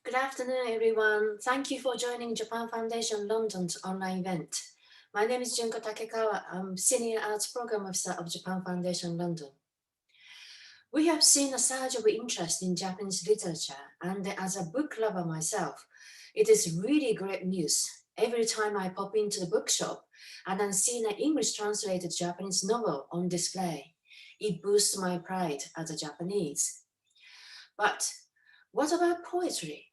Good afternoon, everyone. Thank you for joining Japan Foundation London's online event. My name is Junko Takekawa. I'm Senior Arts Program Officer of Japan Foundation London. We have seen a surge of interest in Japanese literature, and as a book lover myself, it is really great news. Every time I pop into the bookshop and I'm seeing an English translated Japanese novel on display, it boosts my pride as a Japanese. But what about poetry?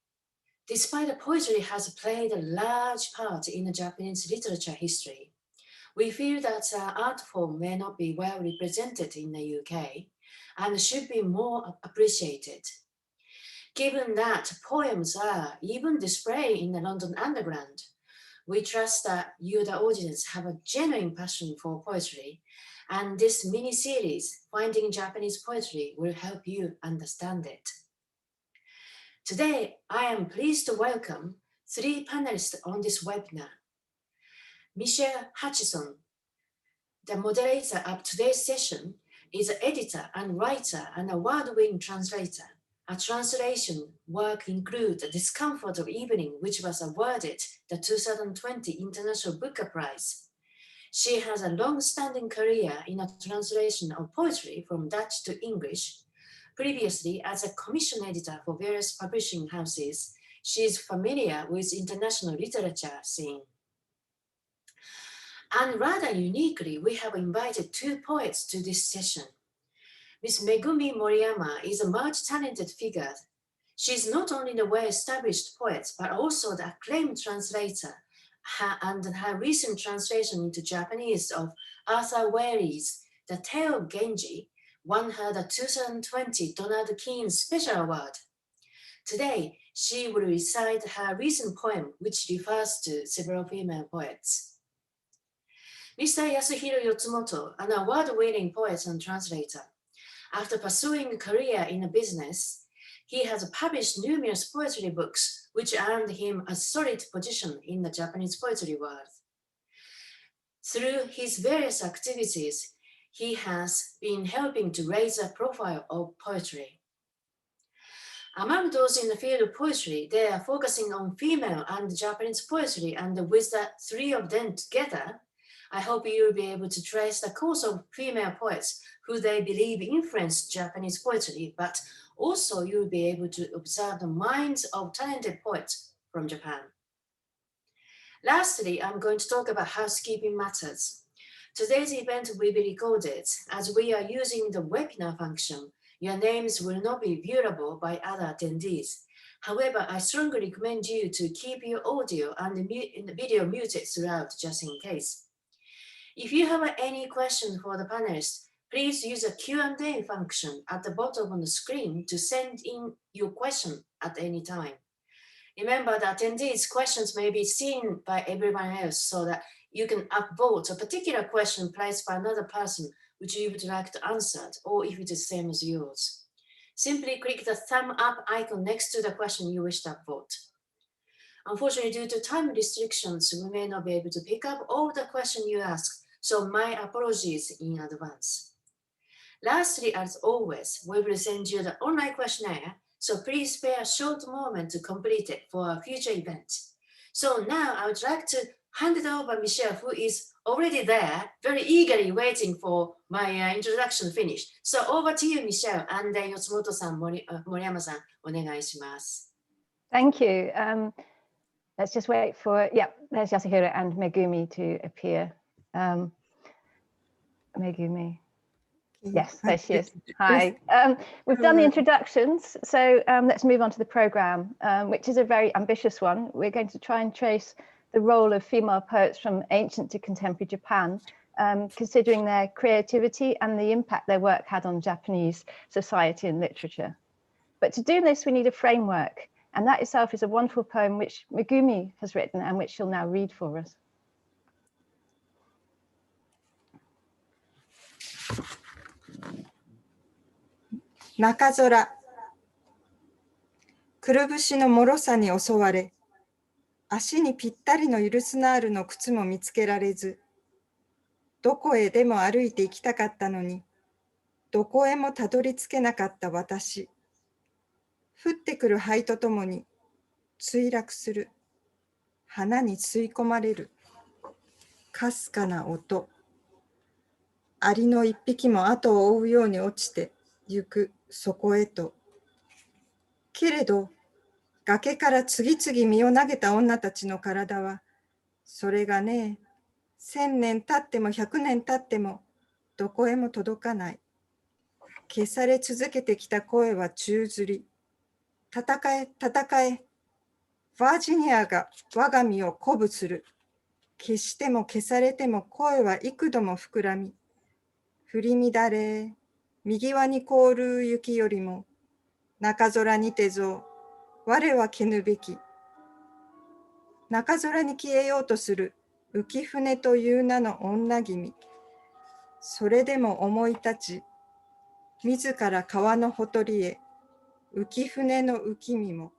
Despite that poetry has played a large part in the Japanese literature history, we feel that the art form may not be well represented in the UK and should be more appreciated. Given that poems are even displayed in the London Underground, we trust that you, the audience, have a genuine passion for poetry, and this mini-series, Finding Japanese Poetry, will help you understand it. Today, I am pleased to welcome 3 panelists on this webinar. Michele Hutchison, the moderator of today's session, is an editor and writer and award-winning translator. A translation work includes The Discomfort of Evening, which was awarded the 2020 International Booker Prize. She has a long-standing career in a translation of poetry from Dutch to English. Previously, as a commission editor for various publishing houses, she is familiar with international literature scene. And rather uniquely, we have invited 2 poets to this session. Ms. Megumi Moriyama is a multi-talented figure. She is not only the well-established poet, but also the acclaimed translator, and her recent translation into Japanese of Arthur Waley's The Tale of Genji won her the 2020 Donald Keynes Special Award. Today, she will recite her recent poem, which refers to several female poets. Mr. Yasuhiro YOTSUMOTO, an award-winning poet and translator. After pursuing a career in a business, he has published numerous poetry books, which earned him a solid position in the Japanese poetry world. Through his various activities, he has been helping to raise the profile of poetry. Among those in the field of poetry, they are focusing on female and Japanese poetry, and with the 3 of them together, I hope you will be able to trace the course of female poets who they believe influenced Japanese poetry, but also you will be able to observe the minds of talented poets from Japan. Lastly, I'm going to talk about housekeeping matters. Today's event will be recorded. As we are using the webinar function, your names will not be viewable by other attendees. However, I strongly recommend you to keep your audio and the video muted throughout, just in case. If you have any questions for the panelists, please use the Q&A function at the bottom of the screen to send in your question at any time. Remember, the attendees' questions may be seen by everyone else, so that you can upvote a particular question placed by another person which you would like to answer, or if it is the same as yours. Simply click the thumb up icon next to the question you wish to upvote. Unfortunately, due to time restrictions, we may not be able to pick up all the questions you ask, so my apologies in advance. Lastly, as always, we will send you the online questionnaire, so please spare a short moment to complete it for a future event. So now I would like to hand it over to Michele, who is already there, very eagerly waiting for my introduction finished. So over to you, Michele, and then Yotsumoto-san, Moriyama-san, onegai shimasu. Thank you. Let's just wait for, there's Yasuhiro and Megumi to appear. Megumi. Yes, there she is. Hi. We've done the introductions, so let's move on to the programme, which is a very ambitious one. We're going to try and trace the role of female poets from ancient to contemporary Japan, considering their creativity and the impact their work had on Japanese society and literature. But to do this, we need a framework, and that itself is a wonderful poem which Megumi has written and which she'll now read for us. Nakazora. くるぶしの脆さに襲われ、足にぴったりのユルスナールの靴も見つけられず、どこへでも歩いて行きたかったのに、どこへもたどり着けなかった私。降ってくる灰とともに、墜落する、花に吸い込まれる、かすかな音、アリの一匹も後を追うように落ちてゆくそこへと。けれど、崖から次々身を投げた女たちの体は、それがね、1000年経っても100年経っても、どこへも届かない。消され続けてきた声は宙づり。戦え、戦え。バージニアが我が身を鼓舞する。消しても消されても声は幾度も膨らみ。振り乱れ、右輪に凍る雪よりも、中空にてぞ、我はけぬべき。中空に消えようとする浮舟という名の女君。それでも思い立ち、自ら川のほとりへ、浮舟の浮き身も、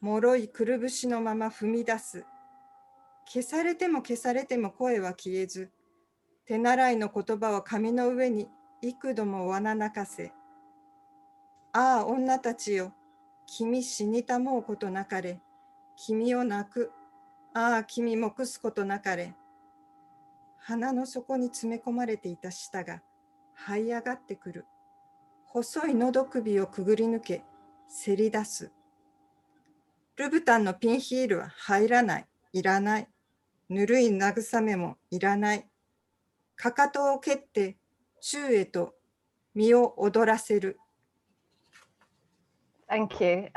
脆いくるぶしのまま踏み出す。消されても消されても声は消えず、手習いの言葉を紙の上に幾度もわな泣かせ。ああ、女たちよ、君死にたもうことなかれ。君を泣く。ああ、君もくすことなかれ。鼻の底に詰め込まれていた舌が這い上がってくる。細い喉首をくぐり抜け、せり出す。ルブタンのピンヒールは入らない、いらない。ぬるい慰めもいらない。かかとを蹴って宙へと身を踊らせる。Thank you.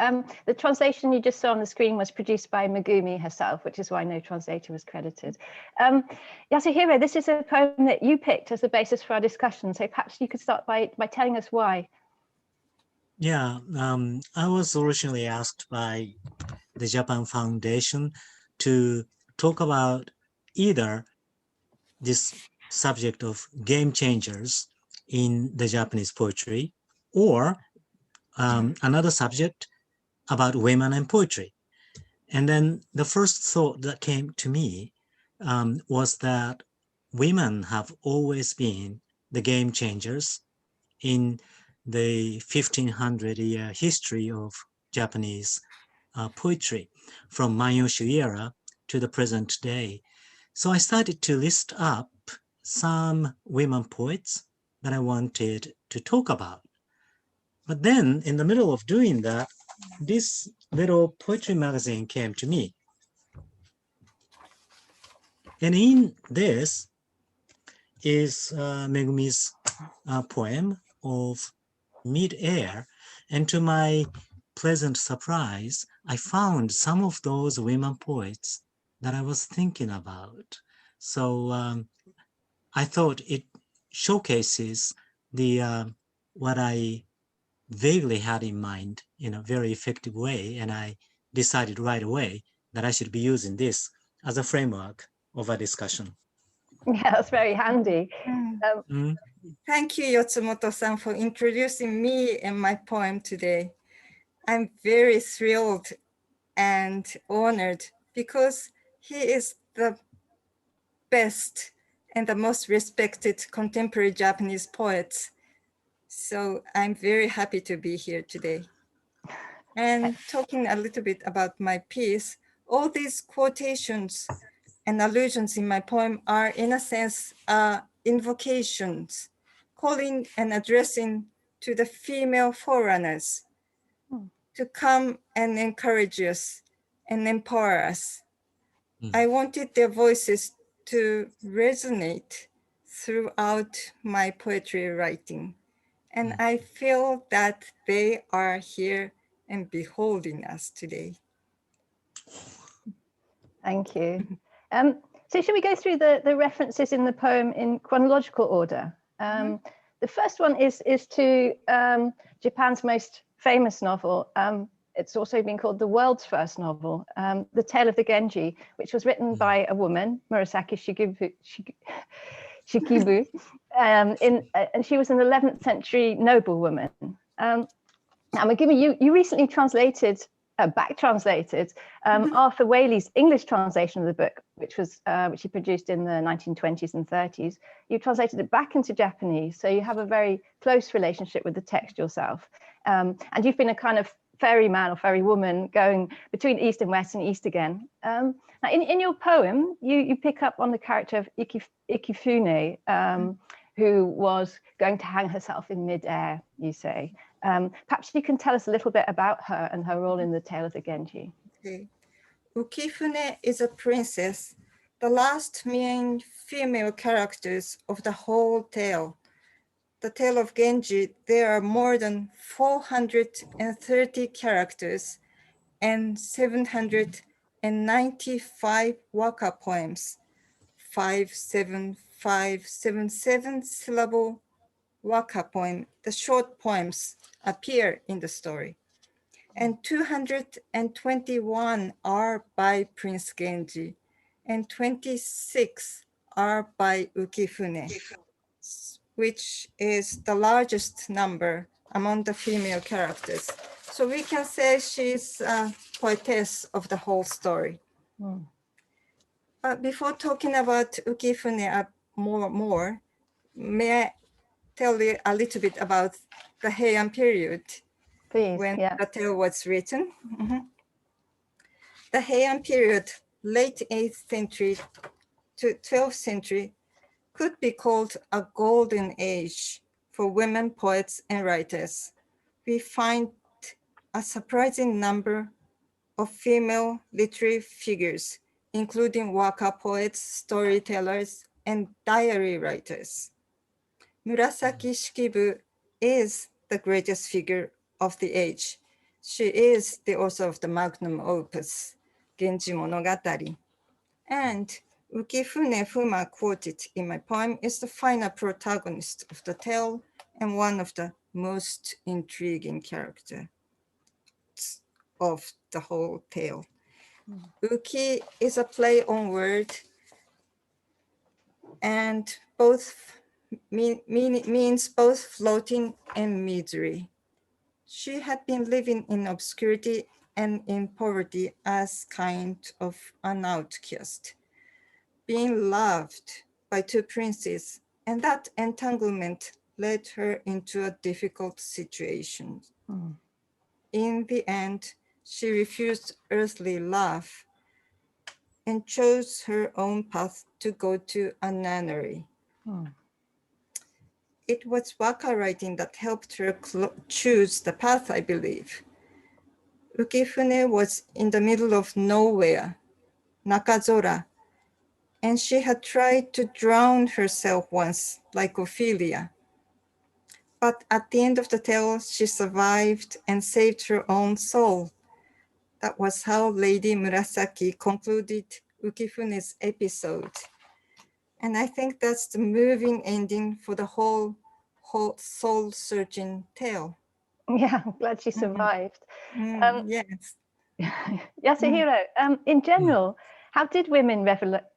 The translation you just saw on the screen was produced by Megumi herself, which is why no translator was credited. Yasuhiro, this is a poem that you picked as the basis for our discussion, so perhaps you could start by telling us why. Yeah, I was originally asked by the Japan Foundation to talk about either this subject of game changers in the Japanese poetry or another subject about women and poetry. And then the first thought that came to me was that women have always been the game changers in the 1500-year history of Japanese poetry, from Manyosho era to the present day. So I started to list up some women poets that I wanted to talk about. But then in the middle of doing that, this little poetry magazine came to me. And in this is Megumi's poem of Mid-Air. And to my pleasant surprise, I found some of those women poets that I was thinking about. So I thought it showcases the what I vaguely had in mind in a very effective way, and I decided right away that I should be using this as a framework of a discussion. Yeah, that's very handy. Thank you, Yotsumoto-san, for introducing me and my poem today. I'm very thrilled and honored because he is the best and the most respected contemporary Japanese poet. So I'm very happy to be here today. And talking a little bit about my piece, all these quotations and allusions in my poem are, in a sense, invocations, calling and addressing to the female forerunners to come and encourage us and empower us. I wanted their voices to resonate throughout my poetry writing. And I feel that they are here and beholding us today. Thank you. So should we go through the references in the poem in chronological order? The first one is to Japan's most famous novel. It's also been called the world's first novel, The Tale of the Genji, which was written by a woman, Murasaki Shikibu, and she was an 11th century noblewoman. Now, Megumi, you recently translated, back translated Arthur Waley's English translation of the book, which he produced in the 1920s and 30s. You translated it back into Japanese, so you have a very close relationship with the text yourself. And you've been a kind of ferryman or ferrywoman going between east and west and east again. Now in your poem, you pick up on the character of Ikifune, who was going to hang herself in midair, you say. Perhaps you can tell us a little bit about her and her role in the tale of the Genji. Okay. Ukifune is a princess, the last main female characters of the whole tale. The tale of Genji, there are more than 430 characters and 795 waka poems, 57577 syllable waka poem, the short poems appear in the story. And 221 are by Prince Genji, and 26 are by Ukifune, which is the largest number among the female characters. So we can say she's a poetess of the whole story. But before talking about Ukifune more, may I tell you a little bit about the Heian period? Please, when yeah. the tale was written. The Heian period, late 8th century to 12th century, could be called a golden age for women poets and writers. We find a surprising number of female literary figures, including waka poets, storytellers, and diary writers. Murasaki Shikibu is the greatest figure of the age. She is the author of the magnum opus, Genji Monogatari. And Ukifune, whom I quoted in my poem, is the final protagonist of the tale and one of the most intriguing characters of the whole tale. Uki is a play on word and both means both floating and misery. She had been living in obscurity and in poverty as kind of an outcast, being loved by two princes, and that entanglement led her into a difficult situation. In the end, she refused earthly love and chose her own path to go to a nunnery. It was waka writing that helped her choose the path, I believe. Ukifune was in the middle of nowhere, Nakazora, and she had tried to drown herself once, like Ophelia. But at the end of the tale, she survived and saved her own soul. That was how Lady Murasaki concluded Ukifune's episode. And I think that's the moving ending for the whole soul-searching tale. Yeah, I'm glad she survived. Yes. Yasuhiro, in general, how did women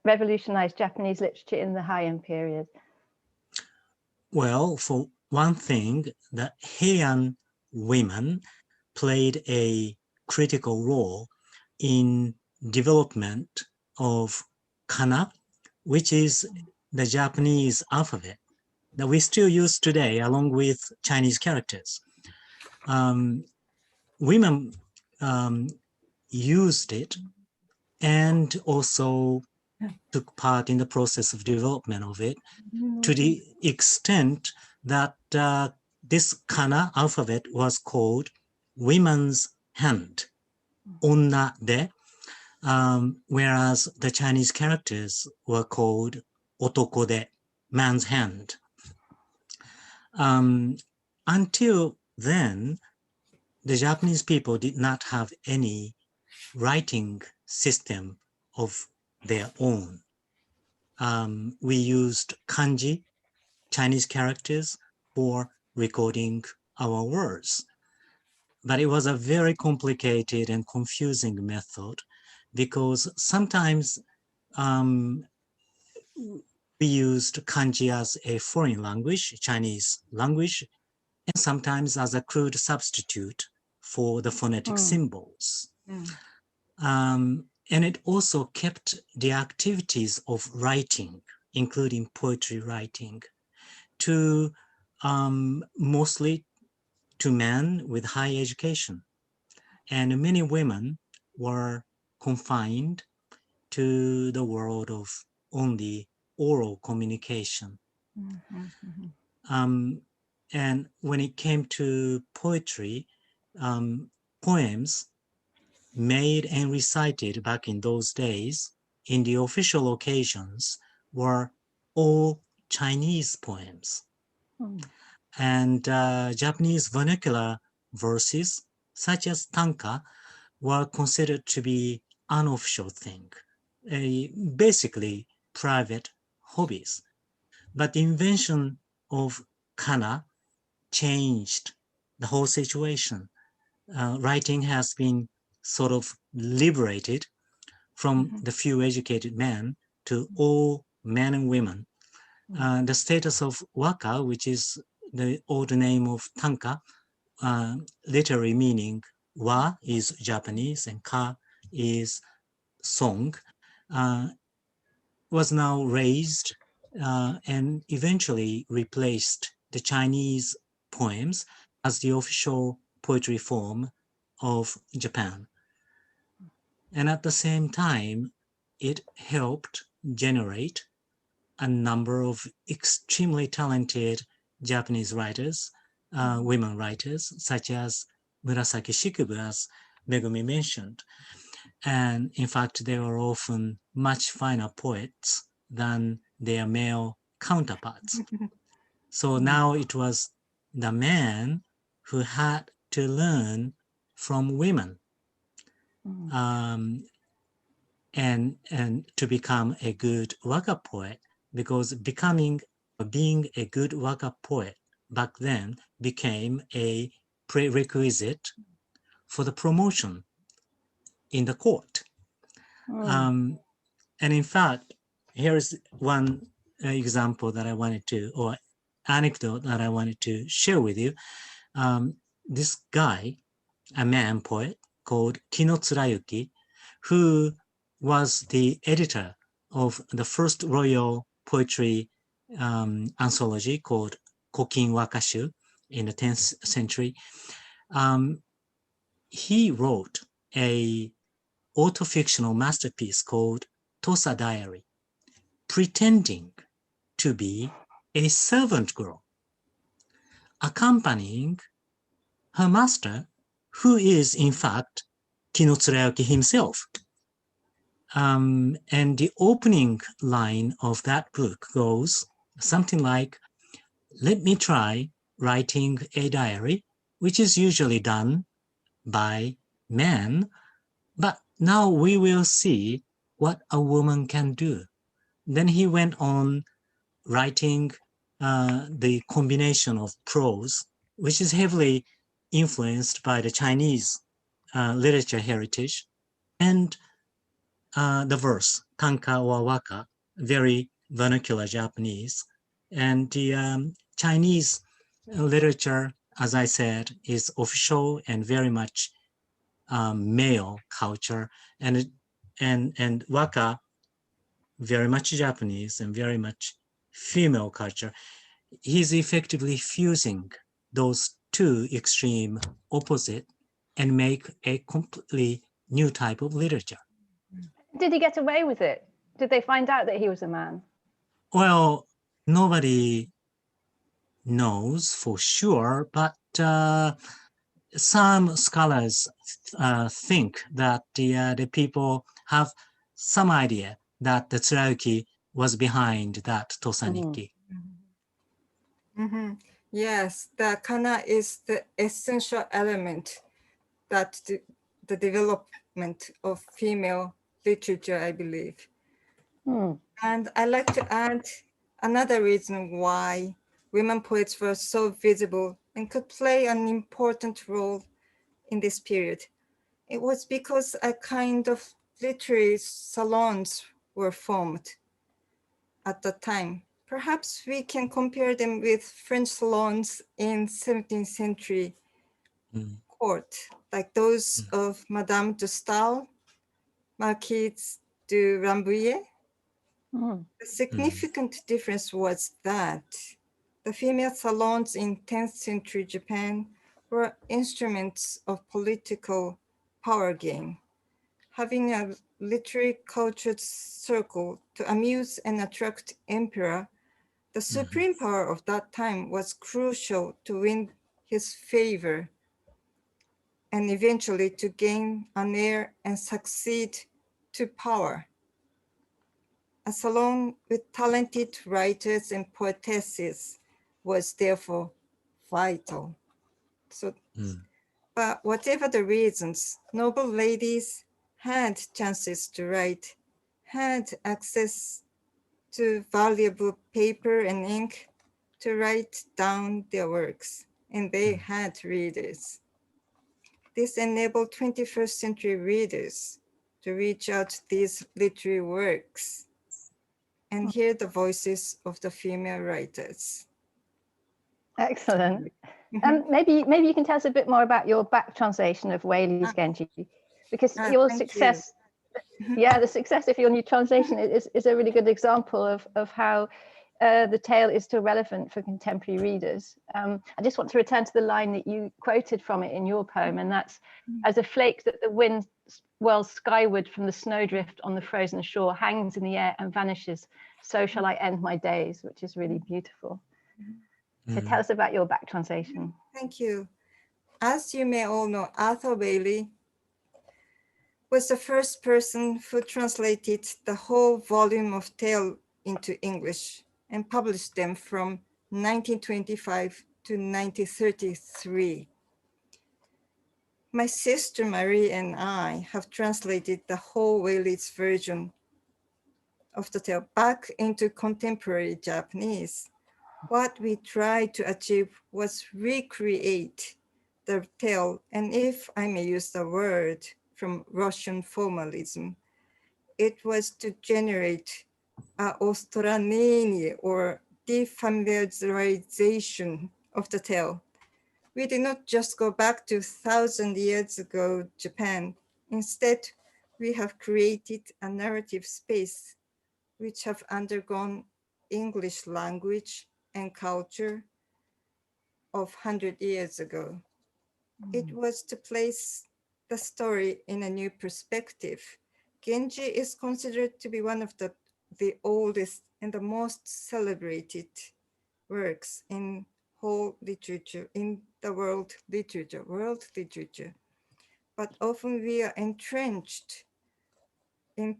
revolutionize Japanese literature in the Heian period? Well, for one thing, the Heian women played a critical role in development of kana, which is the Japanese alphabet that we still use today along with Chinese characters. Women used it and also took part in the process of development of it to the extent that this kana alphabet was called women's hand, onna de, whereas the Chinese characters were called otoko de, man's hand. Until then, the Japanese people did not have any writing system of their own. We used kanji, Chinese characters, for recording our words. But it was a very complicated and confusing method because sometimes we used kanji as a foreign language, Chinese language, and sometimes as a crude substitute for the phonetic symbols. And it also kept the activities of writing, including poetry writing, to mostly to men with high education. and many women were confined to the world of only oral communication. And when it came to poetry, poems made and recited back in those days in the official occasions were all Chinese poems. And Japanese vernacular verses, such as tanka, were considered to be unofficial thing, basically private hobbies. But the invention of kana changed the whole situation. Writing has been sort of liberated from the few educated men to all men and women. The status of waka, which is the old name of tanka, literally meaning wa is Japanese and ka is song, was now raised and eventually replaced the Chinese poems as the official poetry form of Japan. And at the same time, it helped generate a number of extremely talented Japanese writers, women writers, such as Murasaki Shikubu, as Megumi mentioned. And in fact, they were often much finer poets than their male counterparts. So now it was the man who had to learn from women and to become a good waka poet, because being a good waka poet back then became a prerequisite for the promotion in the court. And in fact, here is one example that I wanted to, or anecdote that I wanted to share with you. This guy, a man poet called Kino Tsurayuki, who was the editor of the first royal poetry anthology called Kokin Wakashu in the 10th century. He wrote a autofictional masterpiece called Tosa Diary, pretending to be a servant girl, accompanying her master, who is in fact Kino Tsurayuki himself. And the opening line of that book goes something like, "Let me try writing a diary, which is usually done by men, but now we will see what a woman can do." Then he went on writing the combination of prose, which is heavily influenced by the Chinese literature heritage, and the verse, tanka or waka, very vernacular Japanese. And the Chinese literature, as I said, is official and very much male culture, and waka, very much Japanese and very much female culture. He's effectively fusing those two extreme opposite and make a completely new type of literature. Did he get away with it? Did they find out that he was a man? Well, nobody knows for sure, but some scholars think that the people have some idea that the Tsurayuki was behind that Tosa Nikki. Yes, the kana is the essential element that the development of female literature, I believe. And I like to add another reason why women poets were so visible and could play an important role in this period. It was because a kind of literary salons were formed at the time. Perhaps we can compare them with French salons in 17th century court, like those of Madame de Staël, Marquise de Rambouillet. The significant difference was that the female salons in 10th century Japan were instruments of political power game, having a literary cultured circle to amuse and attract emperor. The supreme power of that time was crucial to win his favor and eventually to gain an heir and succeed to power. A salon with talented writers and poetesses was therefore vital. So, but whatever the reasons, noble ladies had chances to write, had access to valuable paper and ink to write down their works, and they had readers. This enabled 21st century readers to reach out these literary works and hear the voices of the female writers. Excellent. Maybe you can tell us a bit more about your back translation of Whaley's Genji, because your success, the success of your new translation is a really good example of how the tale is still relevant for contemporary readers. I just want to return to the line that you quoted from it in your poem, and that's, as a flake that the wind whirls skyward from the snowdrift on the frozen shore, hangs in the air and vanishes, so shall I end my days, which is really beautiful. So tell us about your back translation. Thank you. As you may all know, Arthur Whaley was the first person who translated the whole volume of tale into English and published them from 1925 to 1933. My sister Marie and I have translated the whole Whaley's version of the tale back into contemporary Japanese. What we tried to achieve was recreate the tale, and if I may use the word from Russian formalism, it was to generate a ustranение, or defamiliarization of the tale. We did not just go back to 1,000 years ago Japan. Instead, we have created a narrative space which have undergone English language and culture of 100 years ago. It was to place the story in a new perspective. Genji is considered to be one of the oldest and the most celebrated works in whole literature, in the world literature. But often we are entrenched in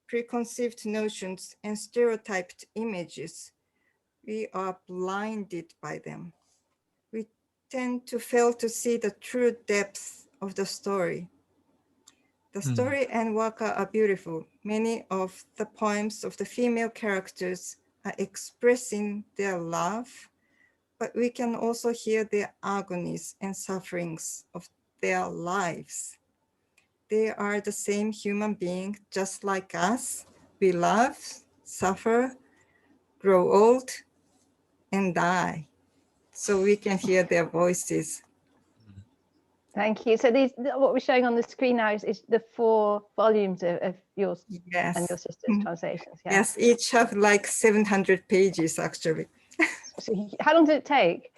preconceived notions and stereotyped images. We are blinded by them. We tend to fail to see the true depth of the story. The story and waka are beautiful. Many of the poems of the female characters are expressing their love, but we can also hear their agonies and sufferings of their lives. They are the same human being, just like us. We love, suffer, grow old, and die. So we can hear their voices. Thank you. So what we're showing on the screen now is the 4 volumes of yours and your sister's translations. Yeah. Yes, each have like 700 pages actually. So how long did it take?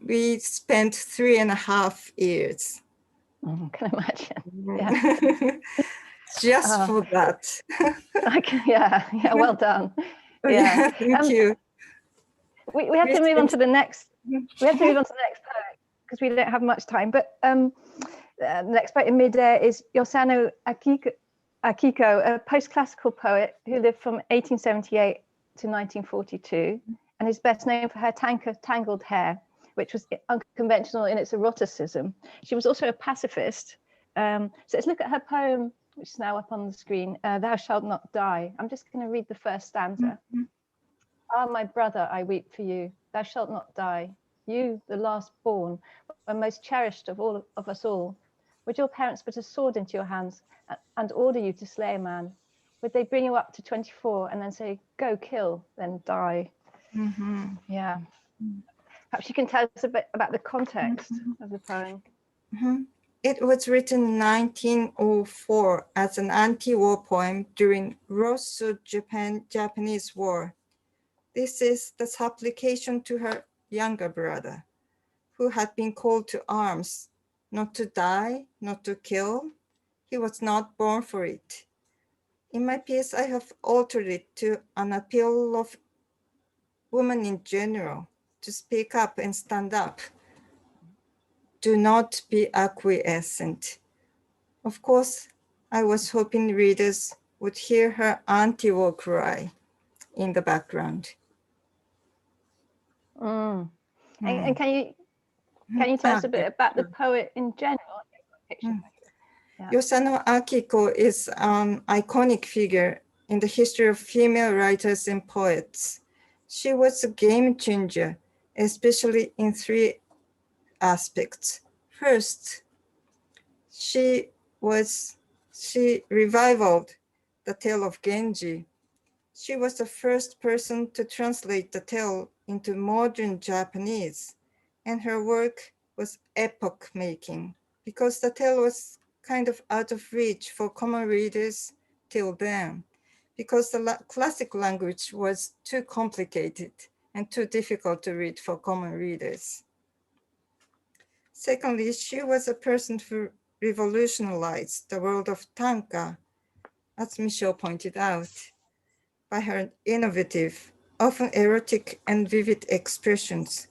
We spent 3.5 years. Can imagine. Yeah. Just for that. Yeah, well done. Yeah. Thank you. We have to move on to the next. We have to move on to the next poet because we don't have much time. But the next poet in midair is Yasuhiro Akiko, a post-classical poet who lived from 1878 to 1942, and is best known for her tangled hair, which was unconventional in its eroticism. She was also a pacifist. So let's look at her poem, which is now up on the screen, Thou Shalt Not Die. I'm just going to read the first stanza. Ah, my brother, I weep for you. Thou shalt not die. You, the last born, were most cherished of all of us all. Would your parents put a sword into your hands and order you to slay a man? Would they bring you up to 24 and then say, go kill, then die? Yeah. Perhaps you can tell us a bit about the context of the poem. It was written in 1904 as an anti-war poem during Russo-Japanese War. This is the supplication to her younger brother, who had been called to arms, not to die, not to kill. He was not born for it. In my piece, I have altered it to an appeal of women in general to speak up and stand up. Do not be acquiescent. Of course, I was hoping readers would hear her anti-war cry in the background. And can you tell us a bit about the poet in general? Yeah. Yosano Akiko is an iconic figure in the history of female writers and poets. She was a game changer, especially in 3 aspects. First, she revived the tale of Genji. She was the first person to translate the tale into modern Japanese, and her work was epoch-making because the tale was kind of out of reach for common readers till then, because the classic language was too complicated and too difficult to read for common readers. Secondly, she was a person who revolutionized the world of tanka, as Michele pointed out, by her innovative, often erotic and vivid expressions.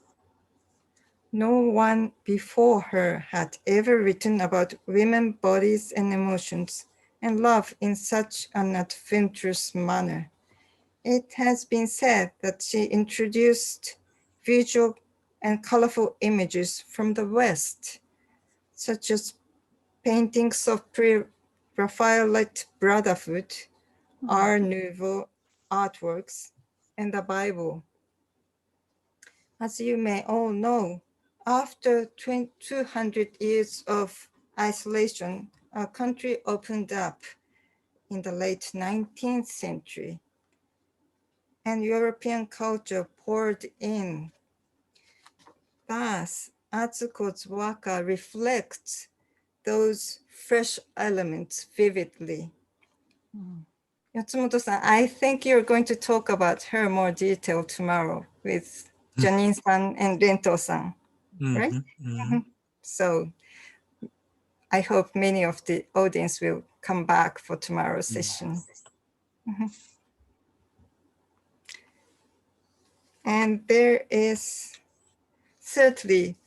No one before her had ever written about women's bodies and emotions and love in such an adventurous manner. It has been said that she introduced visual and colorful images from the West, such as paintings of pre-Raphaelite Brotherhood, Art Nouveau artworks, and the Bible. As you may all know, after 200 years of isolation, our country opened up in the late 19th century, and European culture poured in. Thus, Atsuko's waka reflects those fresh elements vividly. Yatsumoto-san, I think you're going to talk about her more detail tomorrow with Janine-san and Rento-san, right? So I hope many of the audience will come back for tomorrow's session. And there is, thirdly,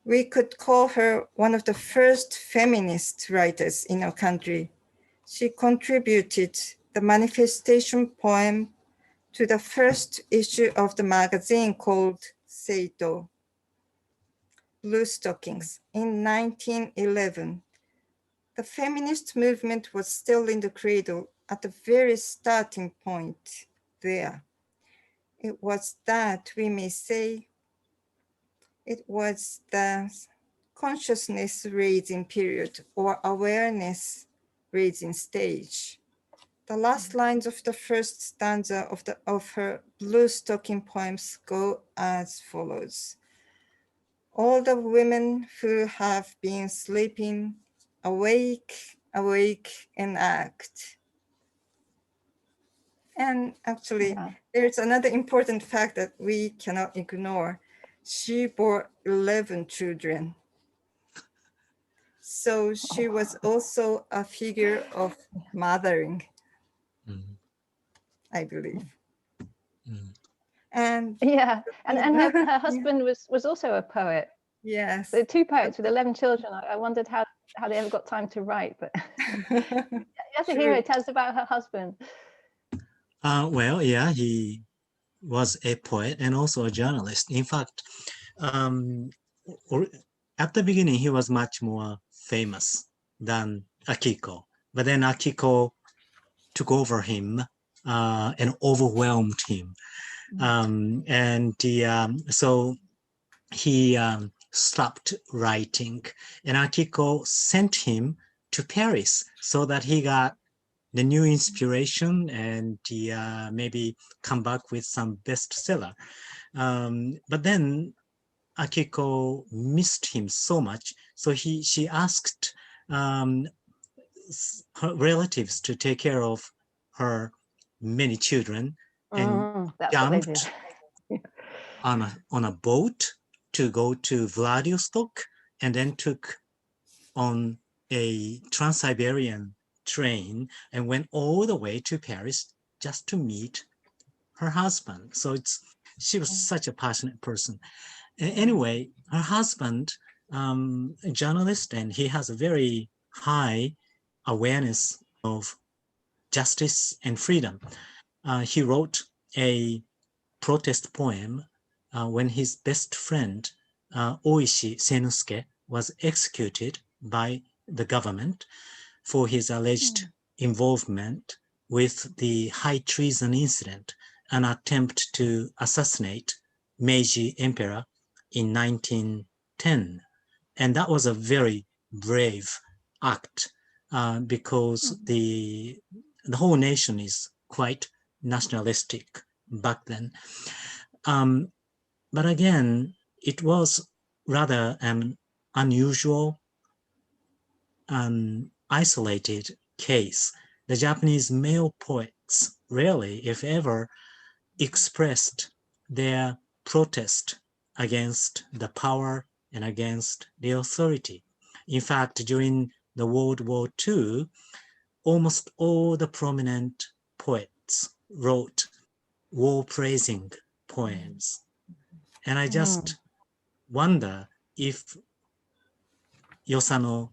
we could call her one of the first feminist writers in our country. She contributed the manifestation poem to the first issue of the magazine called Seito, Blue Stockings, in 1911. The feminist movement was still in the cradle at the very starting point there. It was that, we may say, it was the consciousness raising period or awareness raising stage. The last lines of the first stanza of her Blue Stocking poems go as follows. All the women who have been sleeping, awake, awake and act. And actually, there's another important fact that we cannot ignore. She bore 11 children. So she was also a figure of mothering, I believe. And and her husband was also a poet. Yes. So 2 poets with 11 children. I wondered how they ever got time to write, but Yasuhiro, tell us about her husband. Well, yeah, he was a poet and also a journalist. In fact, at the beginning, he was much more famous than Akiko. But then Akiko took over him and overwhelmed him. So he stopped writing, and Akiko sent him to Paris so that he got the new inspiration and maybe come back with some bestseller. But then Akiko missed him so much, so she asked her relatives to take care of her many children and jumped on a boat to go to Vladivostok and then took on a Trans-Siberian train and went all the way to Paris just to meet her husband. So she was such a passionate person. Anyway, her husband, a journalist, and he has a very high awareness of justice and freedom. He wrote a protest poem when his best friend, Oishi Senusuke, was executed by the government for his alleged involvement with the high treason incident, an attempt to assassinate Meiji Emperor in 1910. And that was a very brave act because the whole nation is quite nationalistic back then. But again, it was rather an unusual and isolated case. The Japanese male poets rarely, if ever, expressed their protest against the power and against the authority. In fact, during the World War II, almost all the prominent poets wrote war-praising poems. And I just wonder if Yosano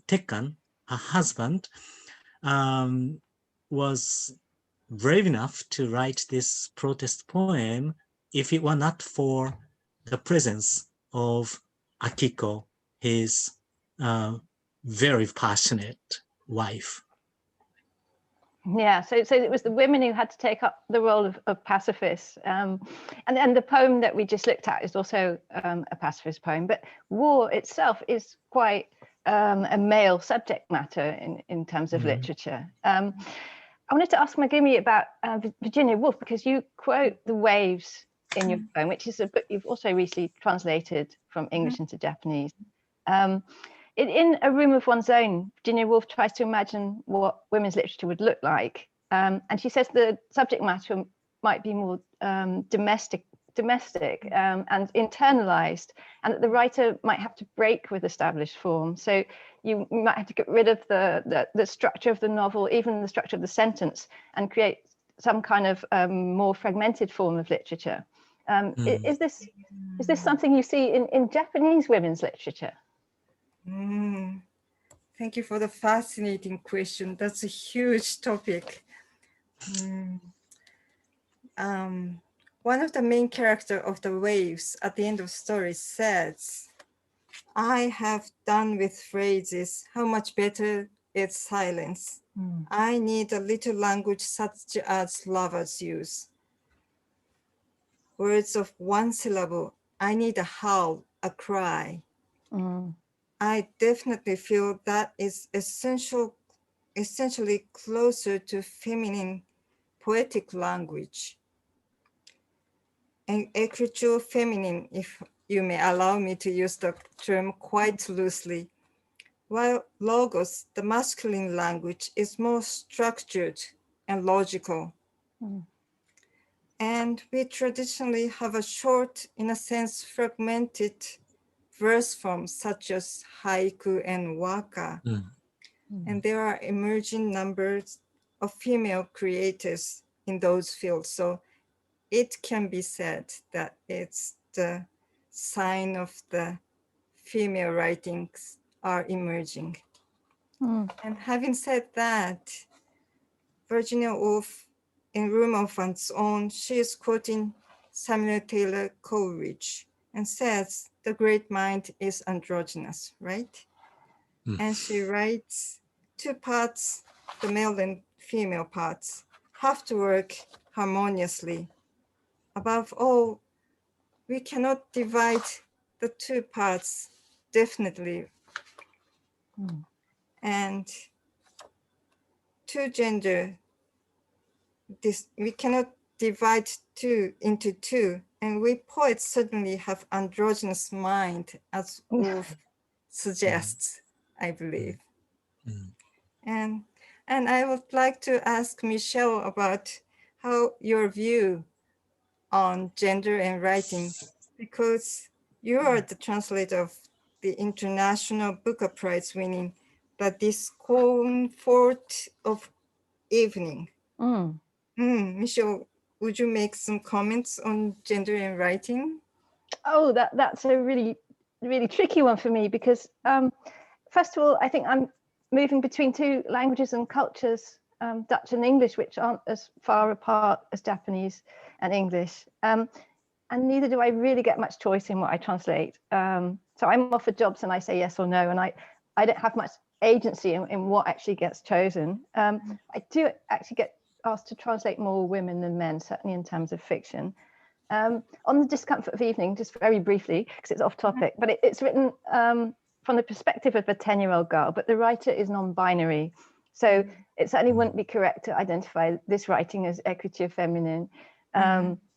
Tekkan, her husband, was brave enough to write this protest poem if it were not for the presence of Akiko, his very passionate wife. Yeah, so it was the women who had to take up the role of pacifists. And the poem that we just looked at is also a pacifist poem, but war itself is quite a male subject matter in terms of literature. I wanted to ask Megumi about Virginia Woolf, because you quote The Waves in your poem, which is a book you've also recently translated from English into Japanese. In A Room of One's Own, Virginia Woolf tries to imagine what women's literature would look like. And she says the subject matter might be more domestic and internalized, and that the writer might have to break with established form. So you might have to get rid of the structure of the novel, even the structure of the sentence, and create some kind of more fragmented form of literature. Is this something you see in Japanese women's literature? Thank you for the fascinating question. That's a huge topic. One of the main characters of The Waves at the end of the story says, "I have done with phrases, how much better is silence. I need a little language such as lovers use. Words of one syllable, I need a howl, a cry." I definitely feel that is essentially closer to feminine poetic language. And écriture féminine, if you may allow me to use the term quite loosely, while logos, the masculine language, is more structured and logical. And we traditionally have a short, in a sense, fragmented verse forms such as haiku and waka. And there are emerging numbers of female creators in those fields. So it can be said that it's the sign of the female writings are emerging. And having said that, Virginia Woolf, in Room of One's Own, she is quoting Samuel Taylor Coleridge and says, the great mind is androgynous, right? And she writes, two parts, the male and female parts, have to work harmoniously. Above all, we cannot divide the two parts definitely. And two gender, we cannot divide two into two. And we poets certainly have androgynous mind, as Woolf suggests, I believe. And I would like to ask Michele about how your view on gender and writing, because You are the translator of the International Booker Prize winning The Discomfort of Evening. Michelle, would you make some comments on gender in writing? Oh, that's a really, really tricky one for me because, first of all, I think I'm moving between two languages and cultures, Dutch and English, which aren't as far apart as Japanese and English. And neither do I really get much choice in what I translate. So I'm offered jobs and I say yes or no, and I don't have much agency in what actually gets chosen. I do actually get asked to translate more women than men, certainly in terms of fiction. On The Discomfort of Evening, just very briefly, because it's off topic, but it's written from the perspective of a 10-year-old girl, but the writer is non-binary. So it certainly wouldn't be correct to identify this writing as écriture féminine.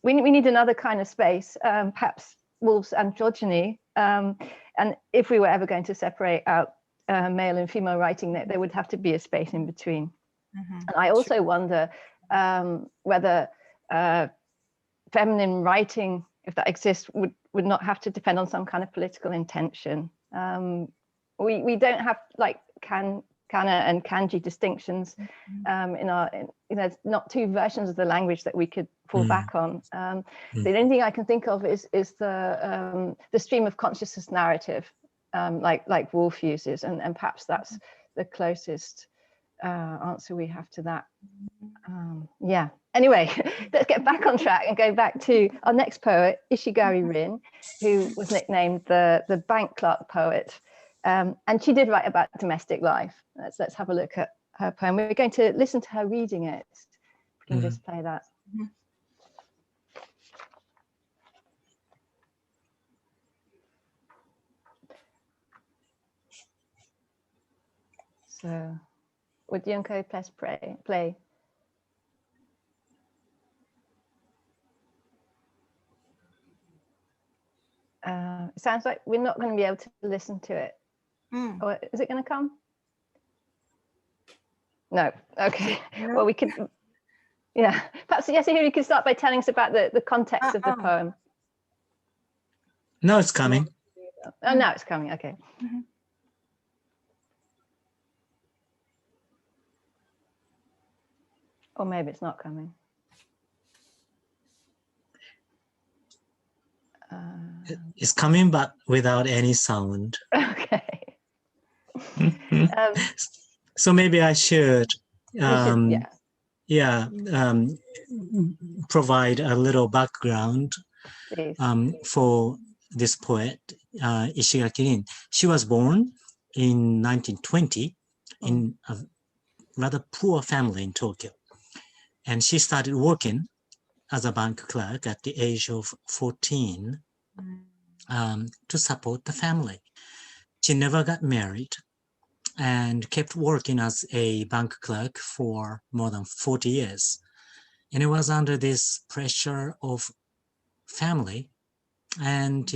We need another kind of space, perhaps Woolf's androgyny. And if we were ever going to separate out male and female writing, there would have to be a space in between. And I also wonder whether feminine writing, if that exists, would not have to depend on some kind of political intention. We don't have like kana and kanji distinctions there's not two versions of the language that we could fall back on. The only thing I can think of is the stream of consciousness narrative, like Woolf uses, and perhaps that's the closest answer we have to that. Yeah. Anyway, let's get back on track and go back to our next poet, Ishigari Rin, who was nicknamed the bank clerk poet. And she did write about domestic life. Let's have a look at her poem. We're going to listen to her reading it. We can just play that. So, would Yunko please play? It sounds like we're not going to be able to listen to it. Or is it going to come? No. Okay. No. Well, we could. Yeah. Perhaps Yasuhiro, you could start by telling us about the context of the poem. No, it's coming. Oh, now it's coming. Okay. Or maybe it's not coming. It's coming, but without any sound. Okay. So maybe I should, provide a little background for this poet, Ishigaki Rin. She was born in 1920 in a rather poor family in Tokyo. And she started working as a bank clerk at the age of 14 to support the family. She never got married and kept working as a bank clerk for more than 40 years. And it was under this pressure of family and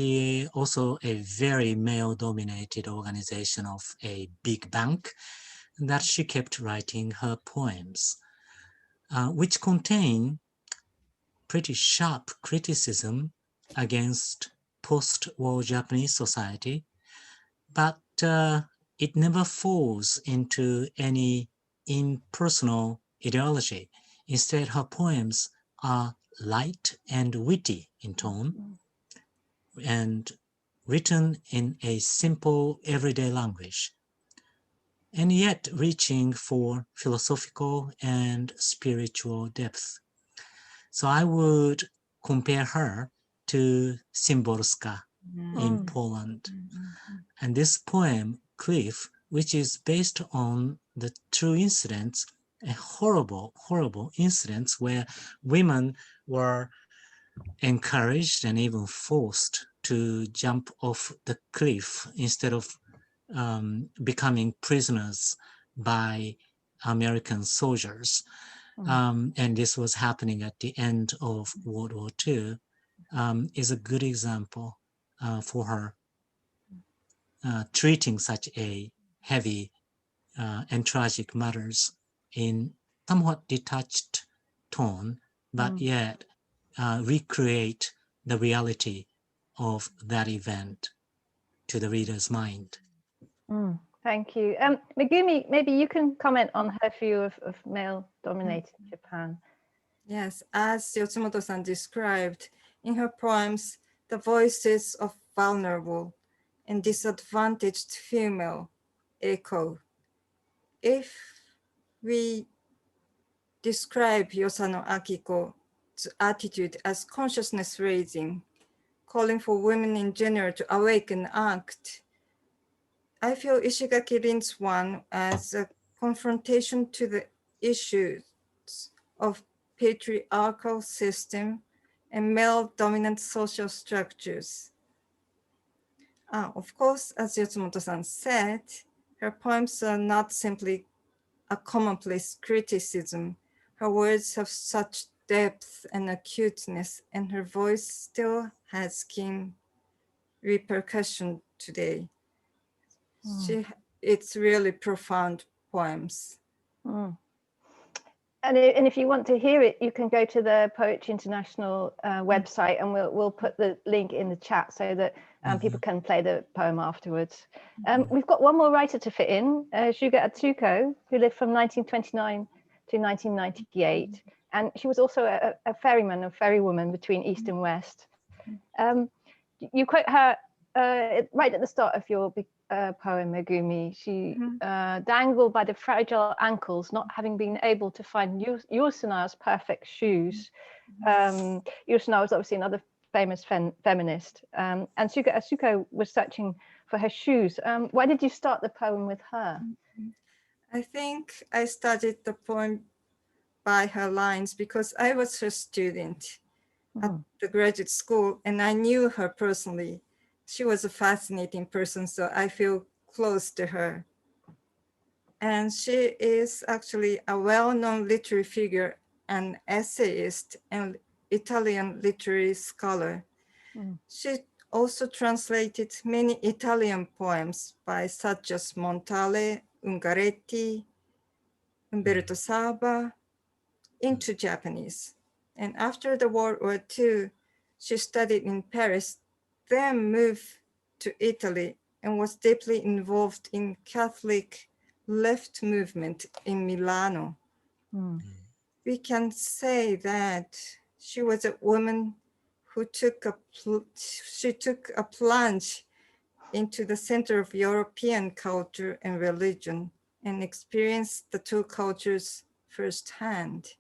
also a very male-dominated organization of a big bank that she kept writing her poems, which contain pretty sharp criticism against post-war Japanese society, but it never falls into any impersonal ideology. Instead, her poems are light and witty in tone and written in a simple everyday language, and yet reaching for philosophical and spiritual depth. So I would compare her to Szymborska in Poland. And this poem, Cliff, which is based on the true incidents, a horrible, horrible incidents where women were encouraged and even forced to jump off the cliff instead of becoming prisoners by American soldiers. And this was happening at the end of World War II, is a good example for her treating such a heavy and tragic matters in somewhat detached tone, but yet recreate the reality of that event to the reader's mind. Thank you. Megumi, maybe you can comment on her view of male-dominated Japan. Yes, as Yotsumoto-san described, in her poems, the voices of vulnerable and disadvantaged female echo. If we describe Yosano Akiko's attitude as consciousness raising, calling for women in general to awake and act, I feel Ishigaki Rin's one as a confrontation to the issues of patriarchal system and male-dominant social structures. Of course, as Yotsumoto-san said, her poems are not simply a commonplace criticism. Her words have such depth and acuteness, and her voice still has keen repercussion today. It's really profound poems. And if you want to hear it, you can go to the Poetry International website, and we'll put the link in the chat so that people can play the poem afterwards. We've got one more writer to fit in, Shuga Atsuko, who lived from 1929 to 1998. And she was also a ferryman, a ferrywoman between East and West. You quote her right at the start of your poem, Megumi. She dangled by the fragile ankles, not having been able to find Yusuna's perfect shoes. Yusuna was obviously another famous feminist, and Shuga Atsuko was searching for her shoes. Why did you start the poem with her? I think I started the poem by her lines because I was her student at the graduate school, and I knew her personally. She was a fascinating person, so I feel close to her. And she is actually a well-known literary figure, an essayist, and Italian literary scholar. She also translated many Italian poems by such as Montale, Ungaretti, Umberto Saba into Japanese. And after the World War II, she studied in Paris, then moved to Italy and was deeply involved in Catholic left movement in Milano. We can say that she was a woman who took a plunge into the center of European culture and religion and experienced the two cultures firsthand.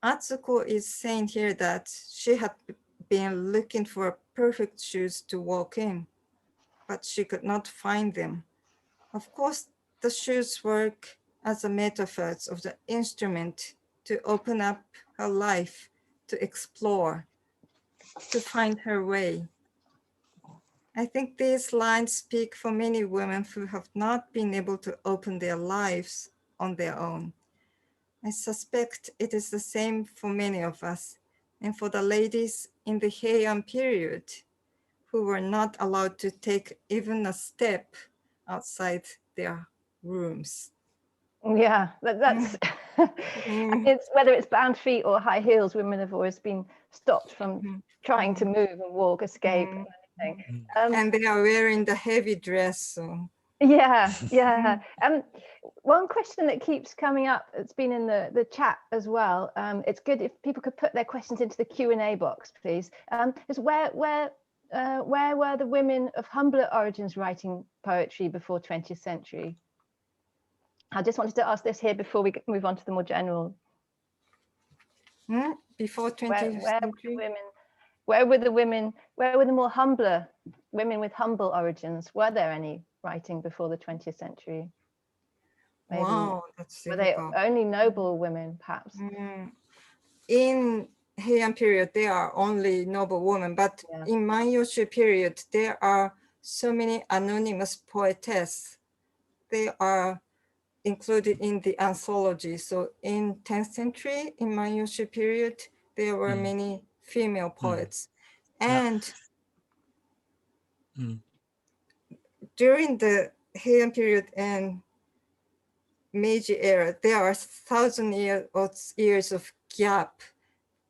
Atsuko is saying here that she had been looking for perfect shoes to walk in, but she could not find them. Of course, the shoes work as a metaphor of the instrument to open up her life, to explore, to find her way. I think these lines speak for many women who have not been able to open their lives on their own. I suspect it is the same for many of us, and for the ladies in the Heian period who were not allowed to take even a step outside their rooms. Yeah, that's it's whether it's bound feet or high heels, women have always been stopped from trying to move and walk, escape, and anything. And they are wearing the heavy dress. So. Yeah. One question that keeps coming up, it's been in the chat as well. It's good if people could put their questions into the Q&A box, please. Is where were the women of humbler origins writing poetry before 20th century? I just wanted to ask this here before we move on to the more general. Before 20th century? Where were the more humbler women with humble origins? Were there any writing before the 20th century? Maybe. Wow, that's were difficult. they only noble women, perhaps? In Heian period, there are only noble women, but in Manyosho period, there are so many anonymous poetess. They are included in the anthology. So in 10th century, in Manyosho period, there were many female poets. And during the Heian period and Meiji era, there are 1,000 years of gap.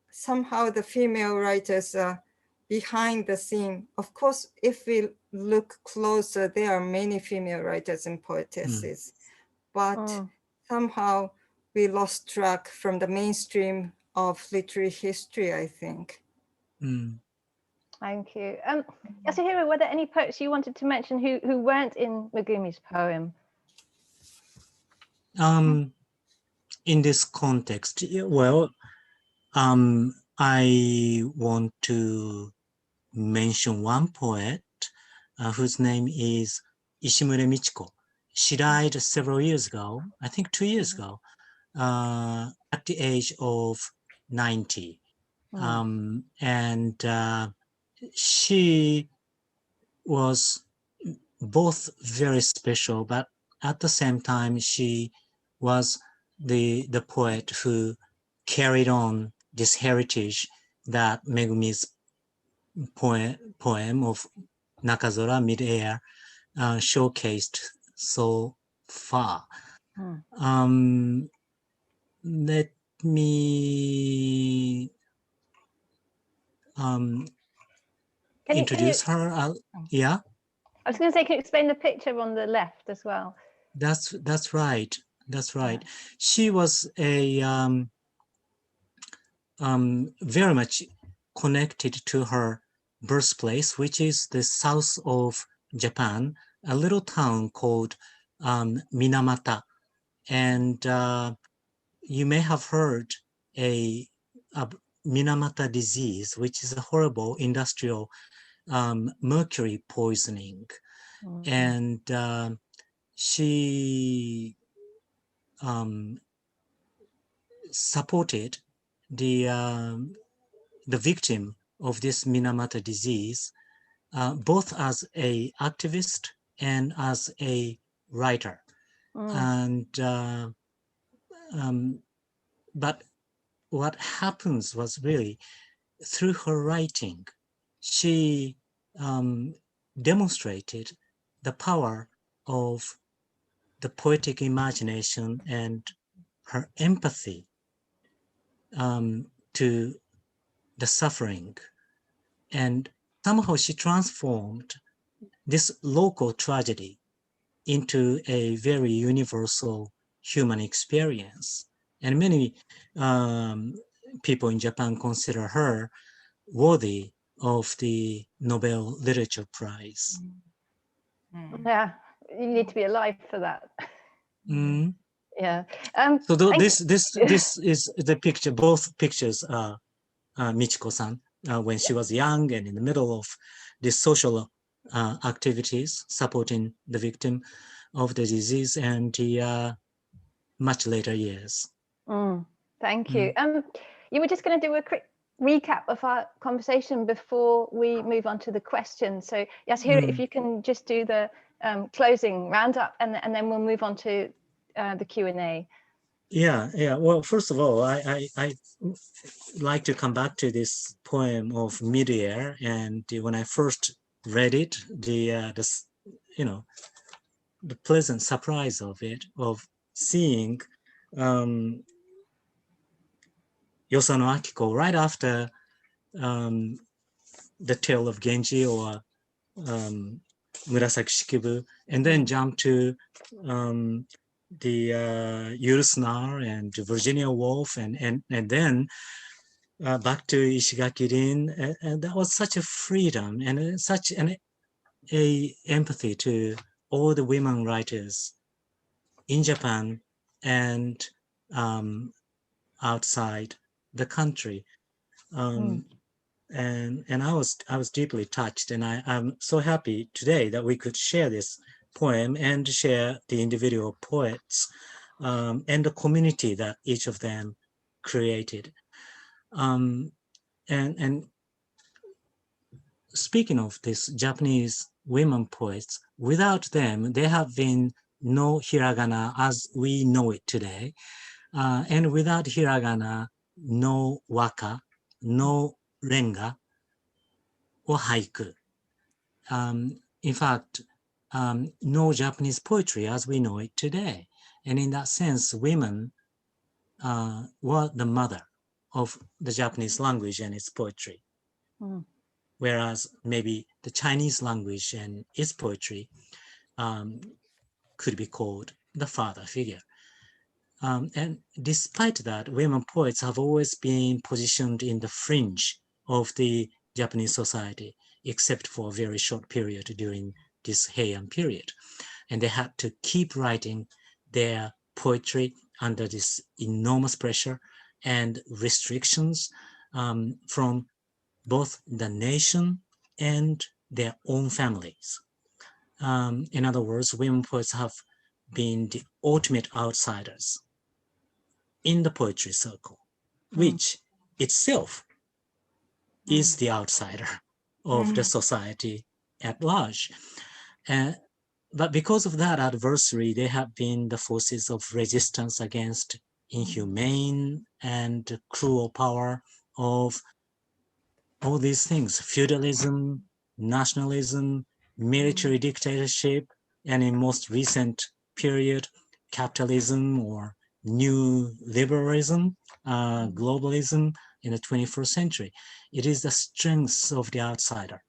Somehow the female writers are behind the scene. Of course, if we look closer, there are many female writers and poetesses, but somehow we lost track from the mainstream of literary history, I think. Thank you. Yasuhiro, were there any poets you wanted to mention who weren't in Megumi's poem? In this context, well, I want to mention one poet whose name is Ishimure Michiko. She died several years ago, I think 2 years ago, at the age of 90. And she was both very special, but at the same time, she was the poet who carried on this heritage that Megumi's poem of Nakazora Mid-Air showcased so far. Let me introduce her. Yeah. I was going to say, can you explain the picture on the left as well? That's right. That's right. Yeah. She was a very much connected to her birthplace, which is the south of Japan, a little town called Minamata. And you may have heard a Minamata disease, which is a horrible industrial mercury poisoning. And she supported the victim of this Minamata disease, both as a activist and as a writer. And but what happens was really through her writing, she demonstrated the power of the poetic imagination and her empathy to the suffering. And somehow she transformed this local tragedy into a very universal human experience. And many people in Japan consider her worthy of the Nobel Literature Prize. Yeah, you need to be alive for that. Yeah. So this is the picture. Both pictures are Michiko-san when she was young and in the middle of these social activities supporting the victim of the disease, and the much later years. Thank you. You were just going to do a quick recap of our conversation before we move on to the questions. So Yasuhiro, if you can just do the closing roundup, and then we'll move on to the Q&A. Yeah. Well, first of all, I like to come back to this poem of Mid-Air, and when I first read it, the pleasant surprise of it, of seeing Yosano Akiko right after the tale of Genji or Murasaki Shikibu, and then jump to the Yurusnar and Virginia Woolf, and then back to Ishigaki Rin, and that was such a freedom and such a empathy to all the women writers in Japan and outside the country. And I was deeply touched, and I'm so happy today that we could share this poem and share the individual poets and the community that each of them created. And speaking of these Japanese women poets, without them, there have been no hiragana as we know it today. And without hiragana, no waka, no renga, or haiku. In fact, no Japanese poetry as we know it today. And in that sense, women were the mother of the Japanese language and its poetry. whereas maybe the Chinese language and its poetry could be called the father figure. And despite that, women poets have always been positioned in the fringe of the Japanese society, except for a very short period during this Heian period. And they had to keep writing their poetry under this enormous pressure and restrictions from both the nation and their own families. In other words, women poets have been the ultimate outsiders in the poetry circle, which itself is the outsider of the society at large. But because of that adversary, they have been the forces of resistance against inhumane and cruel power of all these things: feudalism, nationalism, military dictatorship, and in most recent period, capitalism or new liberalism, globalism in the 21st century. It is the strength of the outsider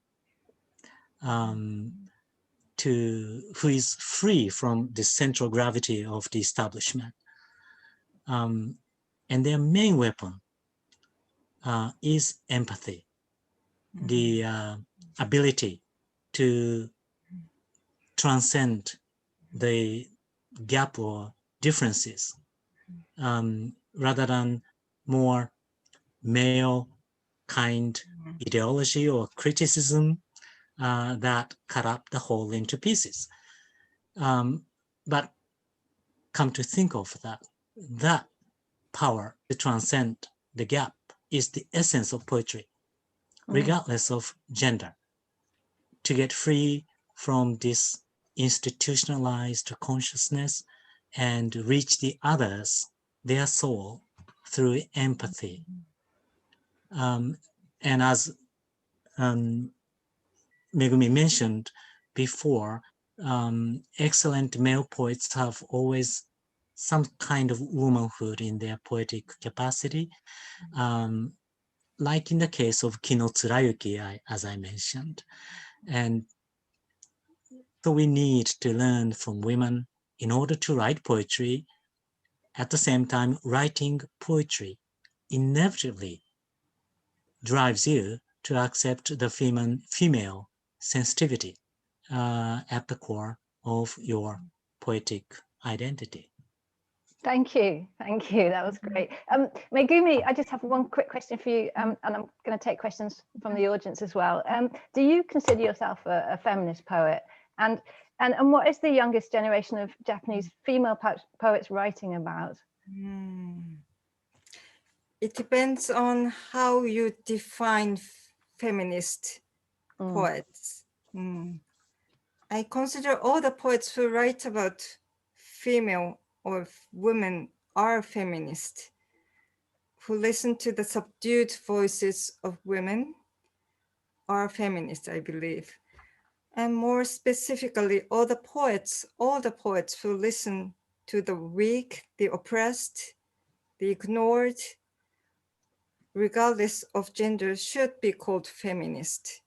who is free from the central gravity of the establishment. And their main weapon is empathy, the ability to transcend the gap or differences rather than more male kind ideology or criticism that cut up the whole into pieces. But come to think of that power to transcend the gap is the essence of poetry, regardless of gender, to get free from this institutionalized consciousness and reach the others, their soul, through empathy. And as Megumi mentioned before, excellent male poets have always some kind of womanhood in their poetic capacity, like in the case of Kino Tsurayuki, as I mentioned. And so we need to learn from women in order to write poetry. At the same time, writing poetry inevitably drives you to accept the female sensitivity at the core of your poetic identity. Thank you. That was great. Megumi, I just have one quick question for you, and I'm going to take questions from the audience as well. Do you consider yourself a feminist poet? And what is the youngest generation of Japanese female poets writing about? It depends on how you define feminist poets. I consider all the poets who write about female or women are feminist, who listen to the subdued voices of women are feminist, I believe. And more specifically, all the poets who listen to the weak, the oppressed, the ignored, regardless of gender, should be called feminist.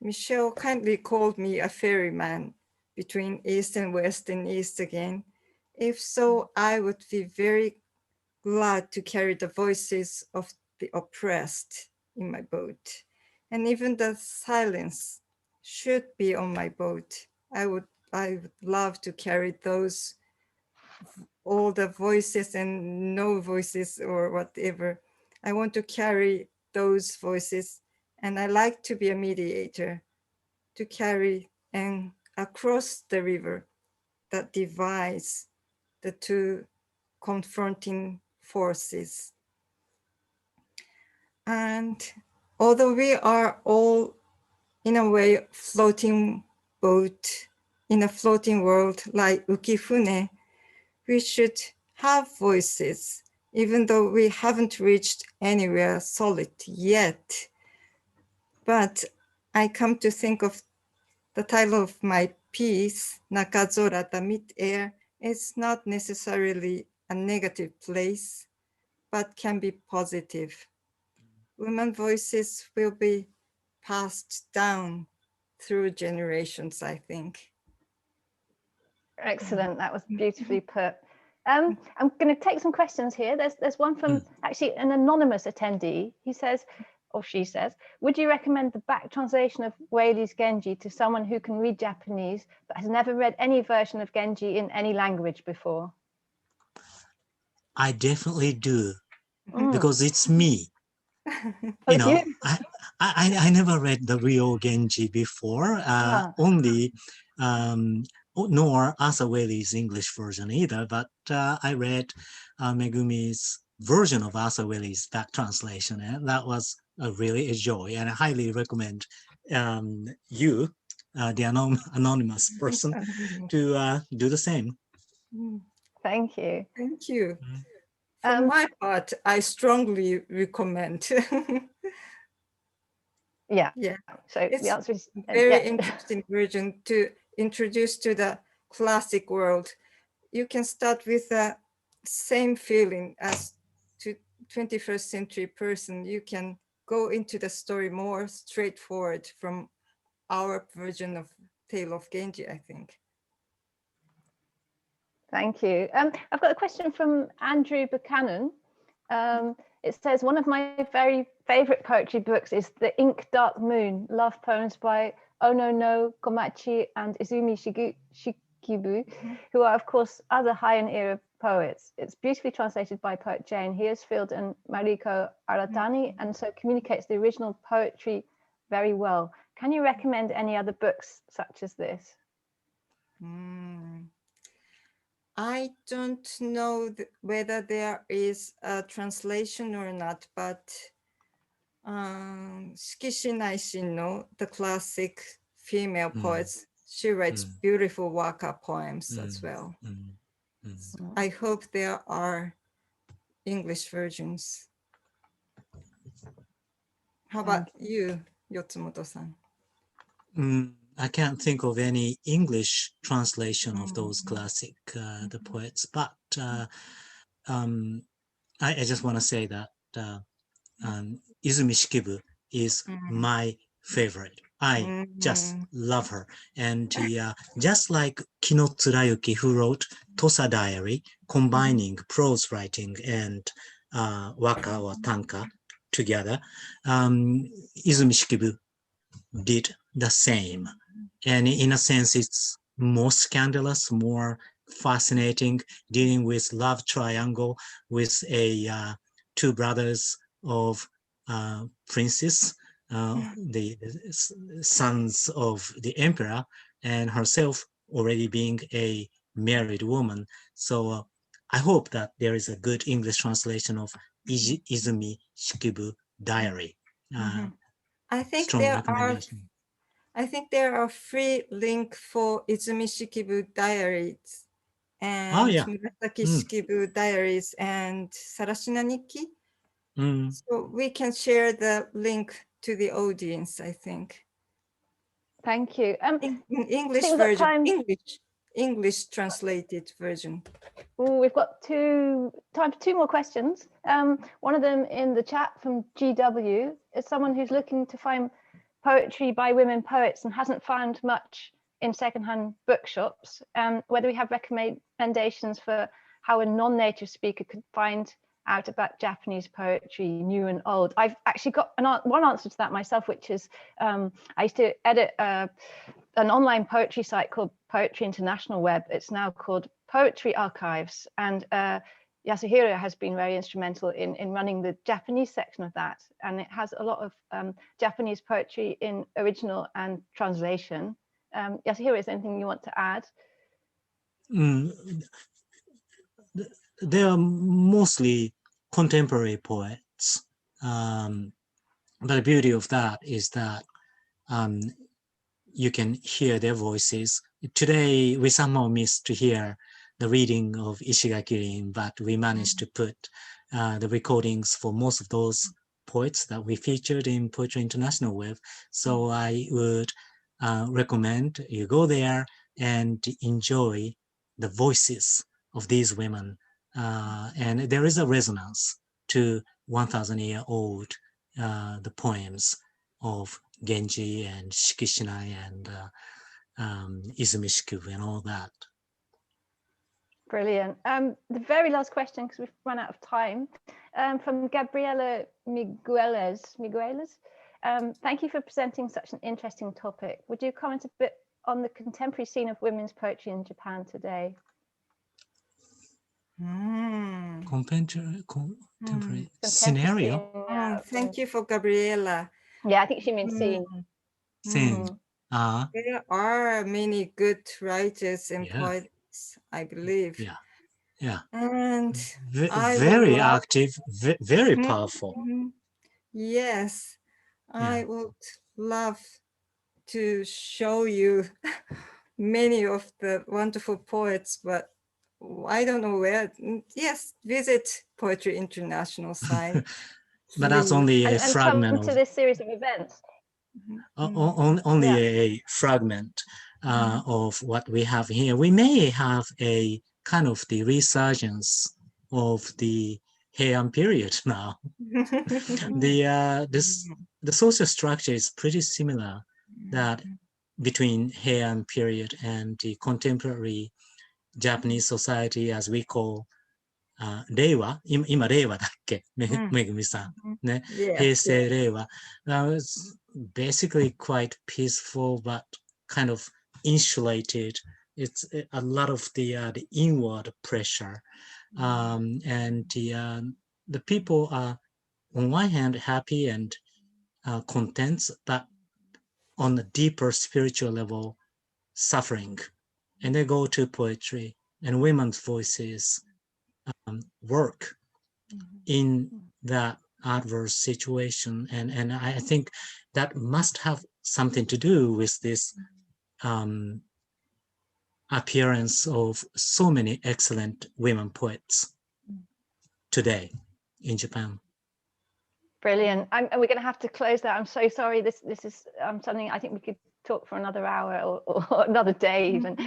Michele kindly called me a ferryman between East and West and East again. If so, I would be very glad to carry the voices of the oppressed in my boat. And even the silence should be on my boat. I would love to carry those, all the voices and no voices or whatever. I want to carry those voices, and I like to be a mediator, to carry and across the river that divides the two confronting forces. And although we are all in a way floating boat in a floating world like Ukifune, we should have voices, even though we haven't reached anywhere solid yet. But I come to think of the title of my piece, Nakazora, the mid-air, is not necessarily a negative place, but can be positive. women voices will be passed down through generations, I think. Excellent. That was beautifully put. I'm going to take some questions here. There's one from actually an anonymous attendee. He says, or she says, would you recommend the back translation of Whaley's Genji to someone who can read Japanese but has never read any version of Genji in any language before? I definitely do, because it's me. Oh, it's you? I never read the real Genji before, only nor Asa Whaley's English version either, but I read Megumi's version of Asa Whaley's back translation, and that was really a joy, and I highly recommend you, the anonymous person, to do the same. Thank you. Thank you. For my part, I strongly recommend. Yeah. So it's the answer is very interesting version to introduce to the classic world. You can start with the same feeling as to 21st century person. You can go into the story more straightforward from our version of Tale of Genji, I think. Thank you. I've got a question from Andrew Buchanan. It says, one of my very favorite poetry books is The Ink Dark Moon, love poems by Ono no Komachi and Izumi Shikibu, who are, of course, other Heian era poets. It's beautifully translated by poet Jane Hearsfield and Mariko Aratani, and so communicates the original poetry very well. Can you recommend any other books such as this? I don't know whether there is a translation or not, but Shikishi Naishin no, the classic female poets, she writes beautiful waka poems as well. So I hope there are English versions. How about you, Yotsumoto-san? I can't think of any English translation of those classic the poets, but I just want to say that Izumi Shikibu is my favorite. I just love her. And just like Kino Tsurayuki, who wrote Tosa Diary, combining prose writing and waka or tanka together, Izumi Shikibu did the same. And in a sense, it's more scandalous, more fascinating, dealing with love triangle with a two brothers of princes, the sons of the emperor, and herself already being a married woman. So I hope that there is a good English translation of Izumi Shikibu Diary. I think there are free link for Izumi Shikibu Diaries and Murasaki Shikibu Diaries and Sarashina Nikki. So we can share the link to the audience, I think. Thank you. In English version, English translated version. Ooh, we've got time for two more questions. One of them in the chat from GW is someone who's looking to find poetry by women poets and hasn't found much in secondhand bookshops. Whether we have recommendations for how a non-native speaker could find out about Japanese poetry, new and old. I've actually got one answer to that myself, which is I used to edit an online poetry site called Poetry International Web. It's now called Poetry Archives, and Yasuhiro has been very instrumental in running the Japanese section of that, and it has a lot of Japanese poetry in original and translation. Yasuhiro, is there anything you want to add? They are mostly contemporary poets, but the beauty of that is that you can hear their voices. Today, we somehow missed to hear the reading of Ishigaki, but we managed to put the recordings for most of those poets that we featured in Poetry International Web. So I would recommend you go there and enjoy the voices of these women. And there is a resonance to 1,000-year-old the poems of Genji and Shikishinai and Izumishiku and all that. Brilliant. The very last question, because we've run out of time, from Gabriela Migueles. Thank you for presenting such an interesting topic. Would you comment a bit on the contemporary scene of women's poetry in Japan today? Contemporary scenario. Scene, Thank you for Gabriela. Yeah, I think she means scene. Scene. There are many good writers and Yeah. poets, I believe. Yeah. Yeah. And I would very love- active, very powerful. Yes, Yeah. I would love to show you many of the wonderful poets, but I don't know where. Yes, visit Poetry International site. But that's only a And fragment come to of this series of events. only a fragment of what we have here. We may have a kind of the resurgence of the Heian period now. The social structure is pretty similar that between Heian period and the contemporary Japanese society, as we call 令和、今令和だっけ、めぐみさん。ね、平成令和。It's basically quite peaceful, but kind of insulated. It's a lot of the inward pressure. And the people are, on one hand, happy and content, but on a deeper spiritual level, suffering. And they go to poetry and women's voices. Work in that adverse situation, and I think that must have something to do with this appearance of so many excellent women poets today in Japan. Brilliant. And we're going to have to close that. I'm so sorry. This is something I think we could talk for another hour or another day even.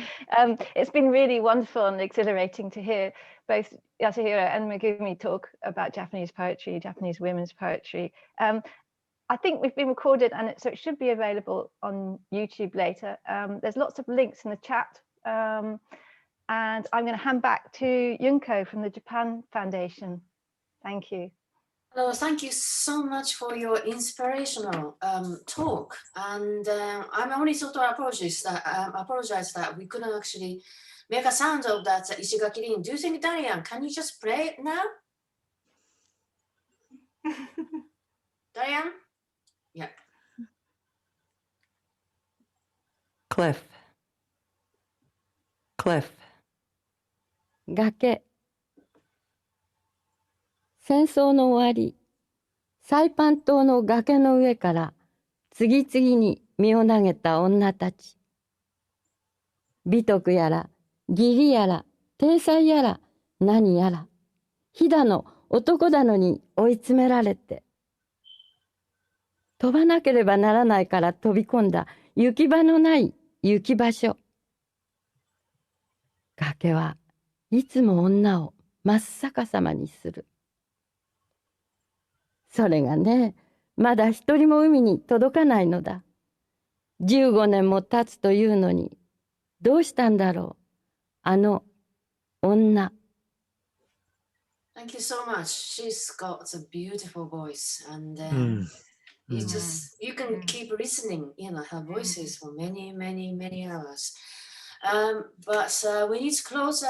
It's been really wonderful and exhilarating to hear both Yasuhiro and Megumi talk about Japanese poetry, Japanese women's poetry. I think we've been recorded, and so it should be available on YouTube later. There's lots of links in the chat. And I'm going to hand back to Junko from the Japan Foundation. Thank you. Hello, thank you so much for your inspirational talk. And I'm only sort of apologize that we couldn't actually make a sound of that Ishigaki-rin. Do you think, Darian, can you just play it now? Darian? Yeah. Cliff. Cliff. 崖。戦争の終わり、サイパン島の崖の上から次々に身を投げた女たち。美徳やら、義理やら、体裁やら、何やら、火だの、男だのに追い詰められて。飛ばなければならないから飛び込んだ行き場のない行き場所。崖はいつも女を真っ逆さまにする。それがね、まだ一人も海に届かないのだ。15年も経つというのに、どうしたんだろう、あの女。Thank you so much. She's got a beautiful voice, and you can keep listening, her voices for many, many, many hours. But we need to close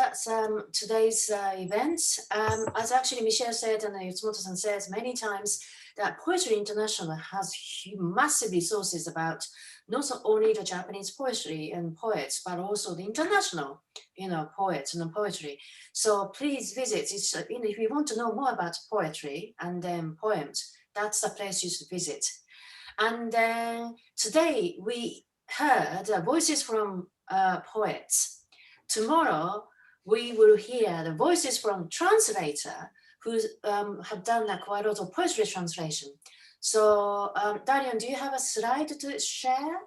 today's event. As actually Michele said and Yotsumoto-san said many times, that Poetry International has massive resources about not only the Japanese poetry and poets, but also the international, poets and poetry. So please visit. It's, if you want to know more about poetry and poems, that's the place you should visit. And today we heard voices from poets. Tomorrow we will hear the voices from translator who have done quite a lot of poetry translation. So Darian, do you have a slide to share?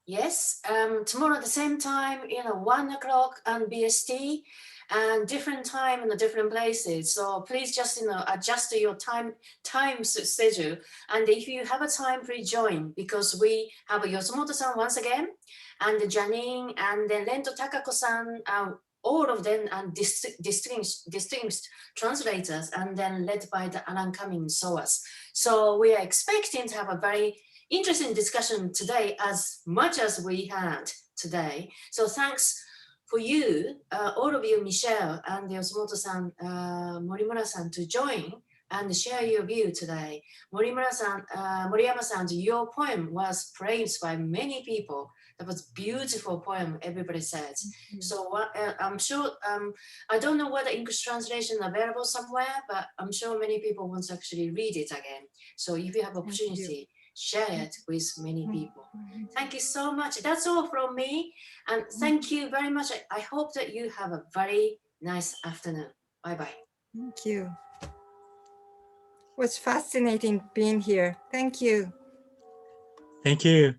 Yes, tomorrow at the same time, 1 o'clock on BST, and different time in the different places. So please just adjust your time schedule. And if you have a time, please join, because we have Yasuhiro-san once again, and Janine, and then Rento Takako-san, all of them, and distinguished translators, and then led by the Alan Cummings SOAS. So we are expecting to have a very interesting discussion today, as much as we had today. So thanks for you, all of you, Michelle and Yasuhiro-san, Morimura-san, to join and share your view today. Morimura-san, Moriyama-san, your poem was praised by many people. That was beautiful poem, everybody says. So I'm sure, I don't know whether English translation available somewhere, but I'm sure many people want to actually read it again. So if you have opportunity, share it with many people. Thank you so much. That's all from me. And thank you very much. I hope that you have a very nice afternoon. Bye-bye. Thank you. It was fascinating being here. Thank you. Thank you.